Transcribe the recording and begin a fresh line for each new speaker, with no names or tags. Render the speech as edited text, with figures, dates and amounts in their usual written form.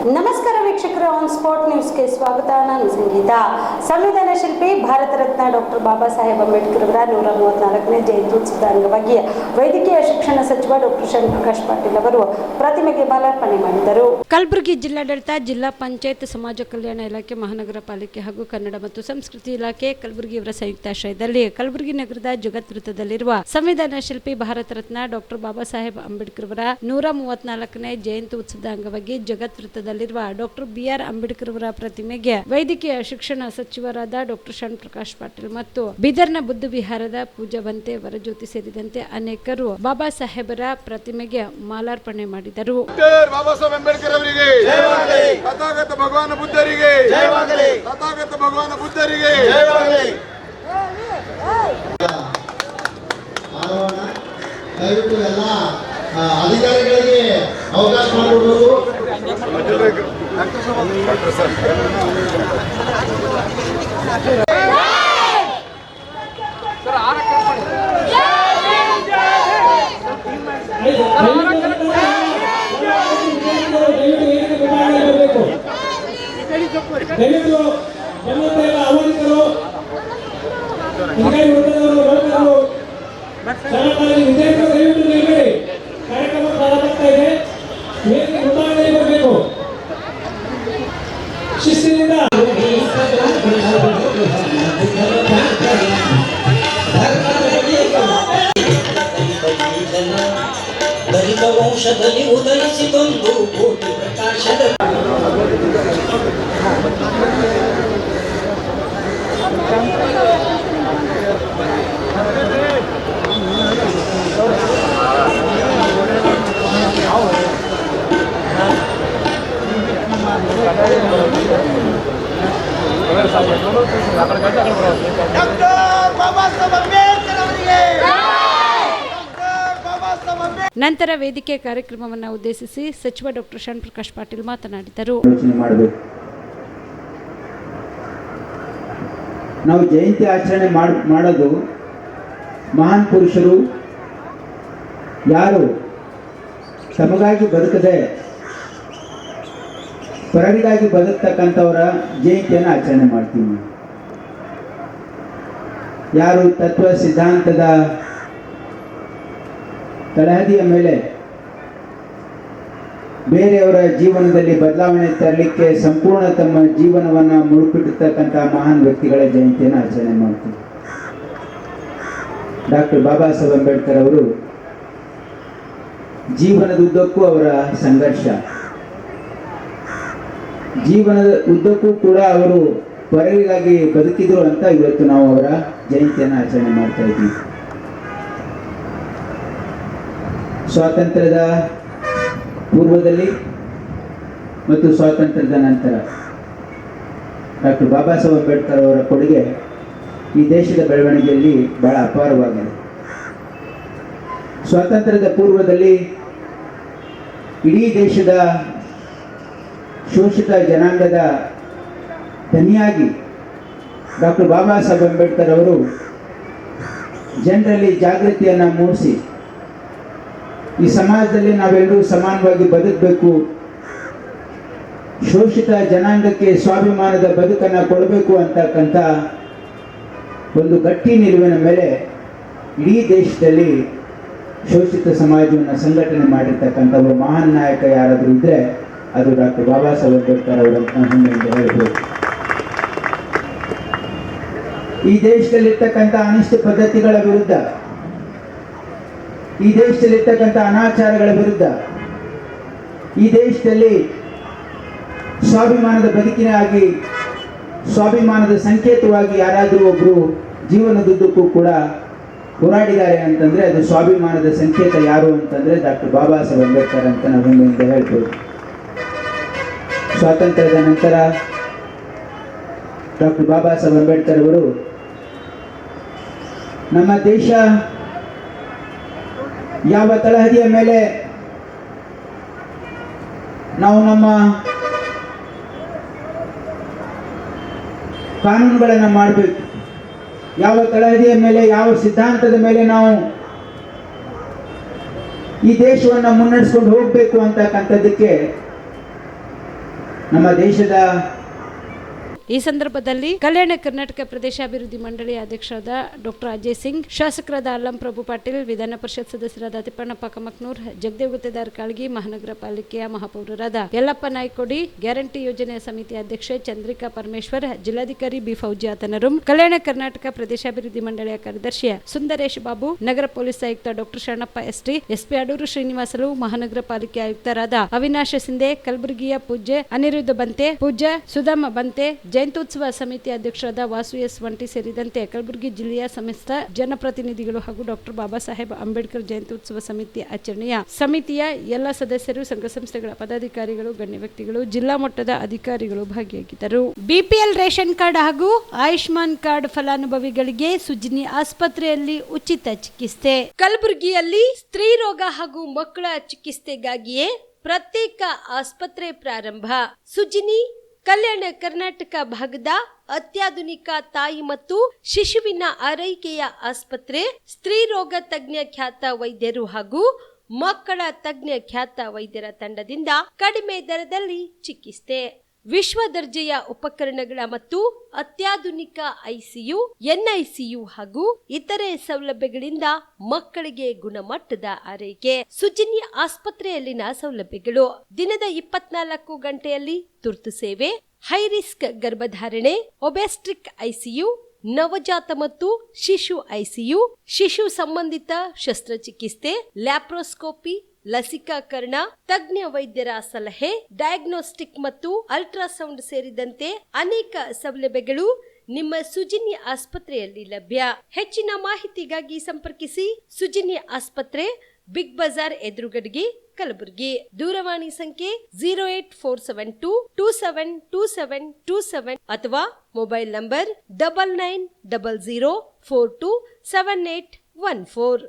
ನಮಸ್ಕಾರ ವೀಕ್ಷಕರೇ, on spot ನ್ಯೂಸ್ಗೆ ಸ್ವಾಗತ. ನಾನು ಸಂಗೀತ. ಸಂವಿಧಾನ ಶಿಲ್ಪಿ ಭಾರತ ರತ್ನ ಡಾಕ್ಟರ್ ಬಾಬಾ ಸಾಹೇಬ್ ಅಂಬೇಡ್ಕರ್ ಅವರ 134ನೇ ಜಯಂತ್ಯುತ್ಸವದ ಅಂಗವಾಗಿ ವೈದ್ಯಕೀಯ ಶಿಕ್ಷಣ ಸಚಿವ ಡಾಕ್ಟರ್ ಶರಣಪ್ರಕಾಶ್ ಪಾಟೀಲ್ ಅವರು ಪ್ರತಿಮೆಗೆ ಮಾಲಾರ್ಪಣೆ ಮಾಡಿದರು. ಕಲಬುರಗಿ ಜಿಲ್ಲಾಡಳಿತ, ಜಿಲ್ಲಾ ಪಂಚಾಯತ್, ಸಮಾಜ ಕಲ್ಯಾಣ ಇಲಾಖೆ, ಮಹಾನಗರ ಪಾಲಿಕೆ ಹಾಗೂ ಕನ್ನಡ ಮತ್ತು ಸಂಸ್ಕೃತಿ ಇಲಾಖೆ ಕಲಬುರಗಿಯವರ ಸಂಯುಕ್ತಾಶ್ರಯದಲ್ಲಿ ಕಲಬುರಗಿ ನಗರದ ಜಗತ್ ವೃತ್ತದಲ್ಲಿರುವ ಸಂವಿಧಾನ ಶಿಲ್ಪಿ ಭಾರತ ರತ್ನ ಡಾಕ್ಟರ್ ಬಾಬಾ ಸಾಹೇಬ್ ಅಂಬೇಡ್ಕರ್ ಅವರ 134ನೇ ಜಯಂತಿ ಉತ್ಸವದ ಅಂಗವಾಗಿ ಜಗತ್ ವೃತ್ತದಲ್ಲಿರುವ ಡಾಕ್ಟರ್ BR ಅಂಬೇಡ್ಕರ್ ಅವರ ಪ್ರತಿಮೆಗೆ ವೈದ್ಯಕೀಯ ಶಿಕ್ಷಣ ಸಚಿವರಾದ ಡಾಕ್ಟರ್ ಶರಣಪ್ರಕಾಶ್ ಪಾಟೀಲ್ ಮತ್ತು ಬೀದರ್ನ ಬುದ್ಧ ವಿಹಾರದ ಪೂಜಾ ಬಂತೆ ವರಜ್ಯೋತಿ ಸೇರಿದಂತೆ ಅನೇಕರು ಬಾಬಾ ಸಾಹೇಬರ ಪ್ರತಿಮೆಗೆ ಮಾಲಾರ್ಪಣೆ ಮಾಡಿದರು.
ಬಾಬಾ ಸಾಹೇಬ್ ಅಂಬೇಡ್ಕರ್ ಅವರಿಗೆ ತಥಾಗತ ಭಗವಾನ್ ಬುದ್ಧರಿಗೆ ತಥಾಗತ ಭಗವಾನ್ ಬುದ್ಧರಿಗೆ
ದಯವಿಟ್ಟು ಎಲ್ಲ ಅಧಿಕಾರಿಗಳಿಗೆ ಅವಕಾಶ ಮಾಡಿಕೊಡೋದು. ಕಾರ್ಯಕ್ರಮ ಪ್ರಾರಂಭ ಇದೆ. ಬರಬೇಕು ಶಿಸ್ತಿನಿಂದ. ದಲಿತ ವಂಶದಲ್ಲಿ ಉದಯಿಸಿದೊಂದು ಕೋಟಿ ಪ್ರಕಾಶದ
ನಂತರ ವೇದಿಕೆ ಕಾರ್ಯಕ್ರಮವನ್ನು ಉದ್ದೇಶಿಸಿ ಸಚಿವ ಡಾಕ್ಟರ್ ಶರಣಪ್ರಕಾಶ್ ಪಾಟೀಲ್ ಮಾತನಾಡಿದರು.
ನಾವು ಜಯಂತಿ ಆಚರಣೆ ಮಾಡೋದು ಮಹಾನ್ ಪುರುಷರು ಯಾರು ತಮಗಾಗಿ ಬದುಕದೆ ಪರರಿಗಾಗಿ ಬದುಕ್ತಕ್ಕಂಥವರ ಜಯಂತಿಯನ್ನು ಆಚರಣೆ ಮಾಡ್ತೀವಿ. ಯಾರು ತತ್ವ ಸಿದ್ಧಾಂತದ ತಳಹದಿಯ ಮೇಲೆ ಬೇರೆಯವರ ಜೀವನದಲ್ಲಿ ಬದಲಾವಣೆ ತರಲಿಕ್ಕೆ ಸಂಪೂರ್ಣ ತಮ್ಮ ಜೀವನವನ್ನು ಮುಡುಪಿಟ್ಟಿರ್ತಕ್ಕಂಥ ಮಹಾನ್ ವ್ಯಕ್ತಿಗಳ ಜಯಂತಿಯನ್ನು ಆಚರಣೆ ಮಾಡ್ತೀವಿ. ಡಾಕ್ಟರ್ ಬಾಬಾ ಸಾಹೇಬ್ ಅಂಬೇಡ್ಕರ್ ಅವರು ಜೀವನದ ಉದ್ದಕ್ಕೂ ಅವರ ಸಂಘರ್ಷ, ಜೀವನದ ಉದ್ದಕ್ಕೂ ಕೂಡ ಅವರು ಪರರಿಗಾಗಿ ಬದುಕಿದ್ರು ಅಂತ ಇವತ್ತು ನಾವು ಅವರ ಜಯಂತಿಯನ್ನು ಆಚರಣೆ ಮಾಡ್ತಾ ಇದ್ದೀವಿ. ಸ್ವಾತಂತ್ರ್ಯದ ಪೂರ್ವದಲ್ಲಿ ಮತ್ತು ಸ್ವಾತಂತ್ರ್ಯದ ನಂತರ ಡಾಕ್ಟರ್ ಬಾಬಾ ಸಾಹೇಬ್ ಅಂಬೇಡ್ಕರ್ ಅವರ ಕೊಡುಗೆ ಈ ದೇಶದ ಬೆಳವಣಿಗೆಯಲ್ಲಿ ಬಹಳ ಅಪಾರವಾಗಿದೆ. ಸ್ವಾತಂತ್ರ್ಯದ ಪೂರ್ವದಲ್ಲಿ ಇಡೀ ದೇಶದ ಶೋಷಿತ ಜನಾಂಗದ ಧನಿಯಾಗಿ ಡಾಕ್ಟರ್ ಬಾಬಾ ಸಾಹೇಬ್ ಅಂಬೇಡ್ಕರ್ ಅವರು ಜನರಲ್ಲಿ ಜಾಗೃತಿಯನ್ನು ಮೂಡಿಸಿ ಈ ಸಮಾಜದಲ್ಲಿ ನಾವೆಲ್ಲರೂ ಸಮಾನವಾಗಿ ಬದುಕಬೇಕು, ಶೋಷಿತ ಜನಾಂಗಕ್ಕೆ ಸ್ವಾಭಿಮಾನದ ಬದುಕನ್ನು ಕೊಡಬೇಕು ಅಂತಕ್ಕಂಥ ಒಂದು ಗಟ್ಟಿ ನಿಲುವಿನ ಮೇಲೆ ಇಡೀ ದೇಶದಲ್ಲಿ ಶೋಷಿತ ಸಮಾಜವನ್ನು ಸಂಘಟನೆ ಮಾಡಿರ್ತಕ್ಕಂಥ ಒಬ್ಬ ಮಹಾನ್ ನಾಯಕ ಯಾರಾದರೂ ಇದ್ದರೆ ಅದು ಡಾಕ್ಟರ್ ಬಾಬಾ ಸಾಹೇಬ್ ಅಂಬೇಡ್ಕರ್ ಅವರಂತ ಹೆಮ್ಮೆಯಿಂದ ಹೇಳ್ಬೋದು. ಈ ದೇಶದಲ್ಲಿರ್ತಕ್ಕಂಥ ಅನಿಷ್ಟ ಪದ್ಧತಿಗಳ ವಿರುದ್ಧ, ಈ ದೇಶದಲ್ಲಿರ್ತಕ್ಕಂಥ ಅನಾಚಾರಗಳ ವಿರುದ್ಧ, ಈ ದೇಶದಲ್ಲಿ ಸ್ವಾಭಿಮಾನದ ಬದುಕಿನಾಗಿ, ಸ್ವಾಭಿಮಾನದ ಸಂಕೇತವಾಗಿ ಯಾರಾದರೂ ಒಬ್ಬರು ಜೀವನದುದ್ದಕ್ಕೂ ಕೂಡ ಹೋರಾಡಿದ್ದಾರೆ ಅಂತಂದರೆ ಅದು ಸ್ವಾಭಿಮಾನದ ಸಂಕೇತ ಯಾರು ಅಂತಂದರೆ ಡಾಕ್ಟರ್ ಬಾಬಾ ಸಾಹೇಬ್ ಅಂಬೇಡ್ಕರ್ ಅಂತ ನಾವು ಹೆಮ್ಮೆಯಿಂದ ಹೇಳ್ಬೋದು. ಸ್ವಾತಂತ್ರ್ಯದ ನಂತರ ಡಾಕ್ಟರ್ ಬಾಬಾ ಸಾಹೇಬ್ ಅಂಬೇಡ್ಕರ್ ಅವರು ನಮ್ಮ ದೇಶ ಯಾವ ತಳಹದಿಯ ಮೇಲೆ ನಾವು ನಮ್ಮ ಕಾನೂನುಗಳನ್ನು ಮಾಡಬೇಕು, ಯಾವ ತಳಹದಿಯ ಮೇಲೆ, ಯಾವ ಸಿದ್ಧಾಂತದ ಮೇಲೆ ನಾವು ಈ ದೇಶವನ್ನು ಮುನ್ನಡೆಸ್ಕೊಂಡು ಹೋಗಬೇಕು ಅಂತಕ್ಕಂಥದ್ದಕ್ಕೆ ನಮ್ಮ ದೇಶದ
ಈ ಸಂದರ್ಭದಲ್ಲಿ ಕಲ್ಯಾಣ ಕರ್ನಾಟಕ ಪ್ರದೇಶಾಭಿವೃದ್ಧಿ ಮಂಡಳಿಯ ಅಧ್ಯಕ್ಷರಾದ ಡಾಕ್ಟರ್ ಅಜಯ್ ಸಿಂಗ್, ಶಾಸಕರಾದ ಅಲ್ಲಂ ಪ್ರಭು ಪಾಟೀಲ್, ವಿಧಾನ ಪರಿಷತ್ ಸದಸ್ಯರಾದ ತಿಪ್ಪಣ್ಣಪ್ಪ ಕಮಕ್ನೂರ್, ಜಗದೇವ್ ಗುತ್ತೇದಾರ್ ಕಾಳ್ಗಿ, ಮಹಾನಗರ ಪಾಲಿಕೆಯ ಮಹಾಪೌರರಾದ ಯಲ್ಲಪ್ಪ ನಾಯ್ಕೋಡಿ, ಗ್ಯಾರಂಟಿ ಯೋಜನೆಯ ಸಮಿತಿ ಅಧ್ಯಕ್ಷೆ ಚಂದ್ರಿಕಾ ಪರಮೇಶ್ವರ್, ಜಿಲ್ಲಾಧಿಕಾರಿ ಬಿ ಫೌಜಿಯಾ ತನರುಂ, ಕಲ್ಯಾಣ ಕರ್ನಾಟಕ ಪ್ರದೇಶಾಭಿವೃದ್ಧಿ ಮಂಡಳಿಯ ಕಾರ್ಯದರ್ಶಿ ಸುಂದರೇಶ್ ಬಾಬು, ನಗರ ಪೊಲೀಸ್ ಆಯುಕ್ತ doctor Sharanappa ST, SP Adoor Srinivasulu, ಮಹಾನಗರ ಪಾಲಿಕೆ ಆಯುಕ್ತರಾದ ಅವಿನಾಶ ಸಿಂಧೆ, ಕಲಬುರಗಿಯ ಪೂಜ್ಯ ಅನಿರುದ್ಧ ಬಂತೆ, ಪೂಜ್ಯ ಸುಧಾಮ ಬಂತೆ, ಜಯಂತ್ಯುತ್ಸವ ಸಮಿತಿ ಅಧ್ಯಕ್ಷರಾದ ವಾಸು ಎಸ್ ವಂಟಿ ಸೇರಿದಂತೆ ಕಲಬುರಗಿ ಜಿಲ್ಲೆಯ ಸಮಸ್ತ ಜನಪ್ರತಿನಿಧಿಗಳು ಹಾಗೂ ಡಾಕ್ಟರ್ ಬಾಬಾ ಸಾಹೇಬ್ ಅಂಬೇಡ್ಕರ್ ಜಯಂತ್ಯುತ್ಸವ ಸಮಿತಿ ಆಚರಣೆಯ ಸಮಿತಿಯ ಎಲ್ಲ ಸದಸ್ಯರು, ಸಂಘ ಸಂಸ್ಥೆಗಳ ಪದಾಧಿಕಾರಿಗಳು, ಗಣ್ಯ ವ್ಯಕ್ತಿಗಳು, ಜಿಲ್ಲಾ ಮಟ್ಟದ ಅಧಿಕಾರಿಗಳು ಭಾಗಿಯಾಗಿದ್ದರು. ಬಿಪಿಎಲ್ ರೇಷನ್ ಕಾರ್ಡ್ ಹಾಗೂ ಆಯುಷ್ಮಾನ್ ಕಾರ್ಡ್ ಫಲಾನುಭವಿಗಳಿಗೆ ಸುಜಿನಿ ಆಸ್ಪತ್ರೆಯಲ್ಲಿ ಉಚಿತ ಚಿಕಿತ್ಸೆ. ಕಲಬುರಗಿಯಲ್ಲಿ ಸ್ತ್ರೀ ರೋಗ ಹಾಗೂ ಮಕ್ಕಳ ಚಿಕಿತ್ಸೆಗಾಗಿಯೇ ಪ್ರತ್ಯೇಕ ಆಸ್ಪತ್ರೆ ಪ್ರಾರಂಭ. ಸುಜಿನಿ ಕಲ್ಯಾಣ ಕರ್ನಾಟಕ ಭಾಗದ ಅತ್ಯಾಧುನಿಕ ತಾಯಿ ಮತ್ತು ಶಿಶುವಿನ ಆರೈಕೆಯ ಆಸ್ಪತ್ರೆ. ಸ್ತ್ರೀ ರೋಗ ತಜ್ಞ ಖ್ಯಾತ ವೈದ್ಯರು ಹಾಗೂ ಮಕ್ಕಳ ತಜ್ಞ ಖ್ಯಾತ ವೈದ್ಯರ ತಂಡದಿಂದ ಕಡಿಮೆ ದರದಲ್ಲಿ ಚಿಕಿತ್ಸೆ, ವಿಶ್ವ ದರ್ಜೆಯ ಉಪಕರಣಗಳ ಮತ್ತು ಅತ್ಯಾಧುನಿಕ ಐಸಿಯು, ಎನ್ಐಸಿಯು ಹಾಗೂ ಇತರೆ ಸೌಲಭ್ಯಗಳಿಂದ ಮಕ್ಕಳಿಗೆ ಗುಣಮಟ್ಟದ ಆರೈಕೆ. ಸುಜಿನಿ ಆಸ್ಪತ್ರೆಯಲ್ಲಿನ ಸೌಲಭ್ಯಗಳು: ದಿನದ 24 ಗಂಟೆಯಲ್ಲಿ ತುರ್ತು ಸೇವೆ, ಹೈ ರಿಸ್ಕ್ ಗರ್ಭಧಾರಣೆ, ಒಬೆಸ್ಟ್ರಿಕ್ ಐಸಿಯು, ನವಜಾತ ಮತ್ತು ಶಿಶು ಐಸಿಯು, ಶಿಶು ಸಂಬಂಧಿತ ಶಸ್ತ್ರಚಿಕಿತ್ಸೆ, ಲ್ಯಾಪ್ರೋಸ್ಕೋಪಿ, ಲಸಿಕಾಕರಣ, ತಜ್ಞ ವೈದ್ಯರ ಸಲಹೆ, ಡಯಾಗ್ನೋಸ್ಟಿಕ್ ಮತ್ತು ಅಲ್ಟ್ರಾಸೌಂಡ್ ಸೇರಿದಂತೆ ಅನೇಕ ಸೌಲಭ್ಯಗಳು ನಿಮ್ಮ ಸುಜಿನಿ ಆಸ್ಪತ್ರೆಯಲ್ಲಿ ಲಭ್ಯ. ಹೆಚ್ಚಿನ ಮಾಹಿತಿಗಾಗಿ ಸಂಪರ್ಕಿಸಿ ಸುಜಿನಿ ಆಸ್ಪತ್ರೆ, ಬಿಗ್ ಬಜಾರ್ ಎದುರುಗಡೆಗೆ, ಕಲಬುರಗಿ. ದೂರವಾಣಿ ಸಂಖ್ಯೆ 08472727227 ಅಥವಾ ಮೊಬೈಲ್ ನಂಬರ್ 9900427814.